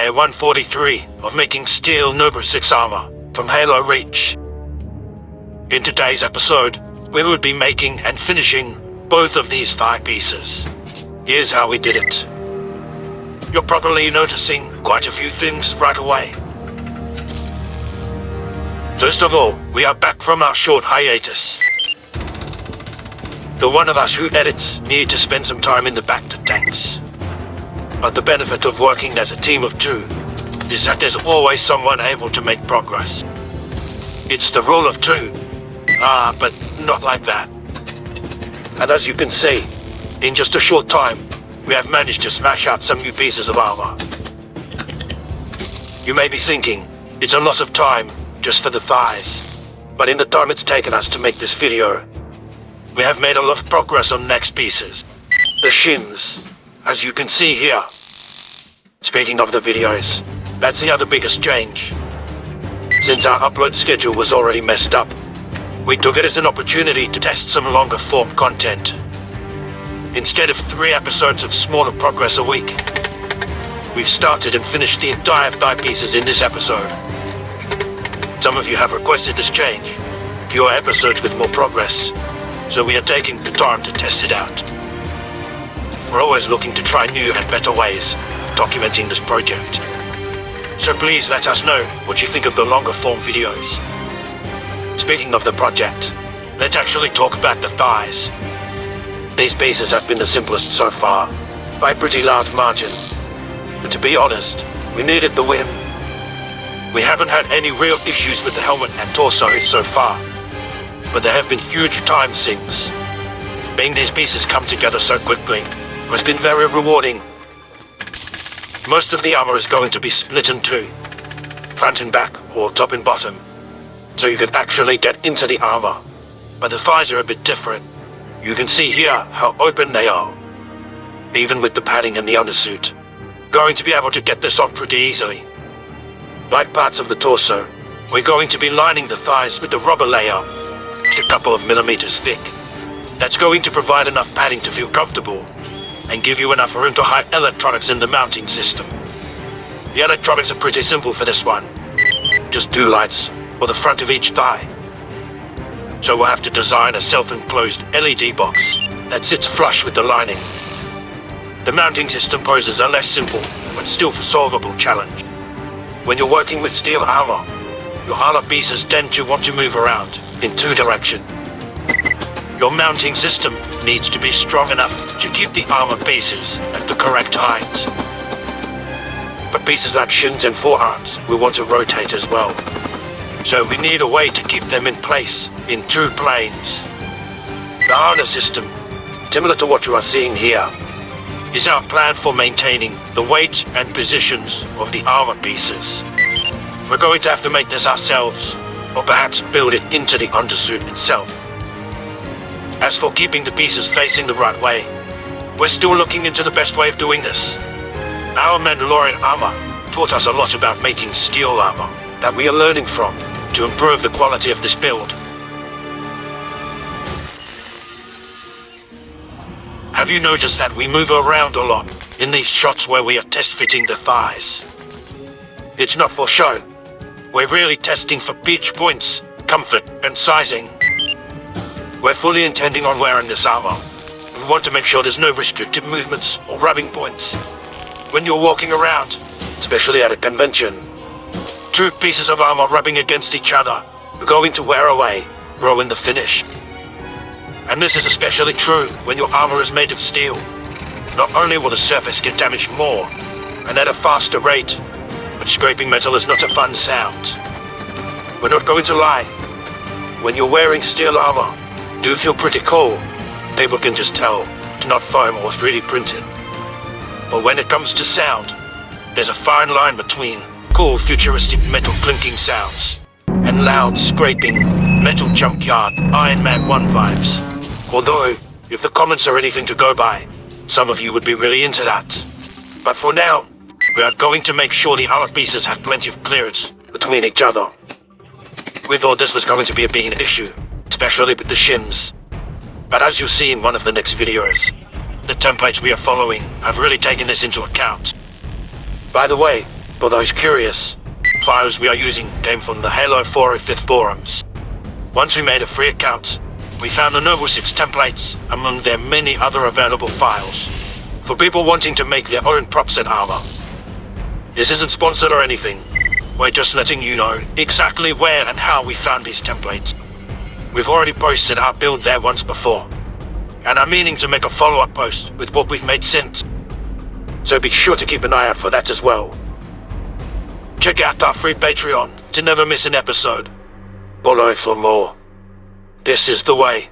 day 143 of making steel Noble 6 armor from Halo Reach. In today's episode, we will be making and finishing both of these thigh pieces. Here's how we did it. You're probably noticing quite a few things right away. First of all, we are back from our short hiatus. The one of us who edits need to spend some time in the back to tanks. But the benefit of working as a team of two is that there's always someone able to make progress. It's the rule of two. But not like that. And as you can see, in just a short time, we have managed to smash out some new pieces of armor. You may be thinking, it's a lot of time just for the thighs. But in the time it's taken us to make this video, we have made a lot of progress on next pieces. The shins, as you can see here. Speaking of the videos, that's the other biggest change. Since our upload schedule was already messed up, we took it as an opportunity to test some longer form content. Instead of 3 episodes of smaller progress a week, we've started and finished the entire thigh pieces in this episode. Some of you have requested this change, fewer episodes with more progress, so we are taking the time to test it out. We're always looking to try new and better ways of documenting this project. So please let us know what you think of the longer form videos. Speaking of the project, let's actually talk about the thighs. These pieces have been the simplest so far, by a pretty large margin. But to be honest, we needed the win. We haven't had any real issues with the helmet and torso so far, but there have been huge time sinks. Seeing these pieces come together so quickly has been very rewarding. Most of the armor is going to be split in two, front and back, or top and bottom, so you can actually get into the armor. But the thighs are a bit different. You can see here how open they are, even with the padding and the undersuit. Going to be able to get this on pretty easily. Like parts of the torso, we're going to be lining the thighs with the rubber layer, just a couple of millimeters thick. That's going to provide enough padding to feel comfortable, and give you enough room to hide electronics in the mounting system. The electronics are pretty simple for this one. Just 2 lights for the front of each thigh. So we'll have to design a self-enclosed LED box that sits flush with the lining. The mounting system poses a less simple, but still solvable challenge. When you're working with steel armor, your armor pieces tend to want to move around in 2 directions. Your mounting system needs to be strong enough to keep the armor pieces at the correct height. But pieces like shins and forearms we want to rotate as well. So we need a way to keep them in place in 2 planes. The harness system, similar to what you are seeing here, is our plan for maintaining the weight and positions of the armor pieces. We're going to have to make this ourselves, or perhaps build it into the undersuit itself. As for keeping the pieces facing the right way, we're still looking into the best way of doing this. Our Mandalorian armor taught us a lot about making steel armor that we are learning from to improve the quality of this build. Have you noticed that we move around a lot in these shots where we are test fitting the thighs? It's not for show. We're really testing for pinch points, comfort, and sizing. We're fully intending on wearing this armor. We want to make sure there's no restricted movements or rubbing points. When you're walking around, especially at a convention, 2 pieces of armor rubbing against each other are going to wear away, ruin the finish. And this is especially true when your armor is made of steel. Not only will the surface get damaged more, and at a faster rate, but scraping metal is not a fun sound. We're not going to lie. When you're wearing steel armor, do feel pretty cool. People can just tell it's not foam or 3D printed. But when it comes to sound, there's a fine line between cool futuristic metal clinking sounds and loud scraping metal junkyard Iron Man 1 vibes. Although, if the comments are anything to go by, some of you would be really into that. But for now, we are going to make sure the armor pieces have plenty of clearance between each other. We thought this was going to be a big issue, especially with the shins. But as you'll see in one of the next videos, the templates we are following have really taken this into account. By the way, For those curious, files we are using came from the Halo 405th forums. Once we made a free account, we found the Noble 6 templates among their many other available files for people wanting to make their own prop set armor. This isn't sponsored or anything. We're just letting you know exactly where and how we found these templates. We've already posted our build there once before, and I'm meaning to make a follow-up post with what we've made since. So be sure to keep an eye out for that as well. Check out our free Patreon to never miss an episode. Follow for more. This is the way.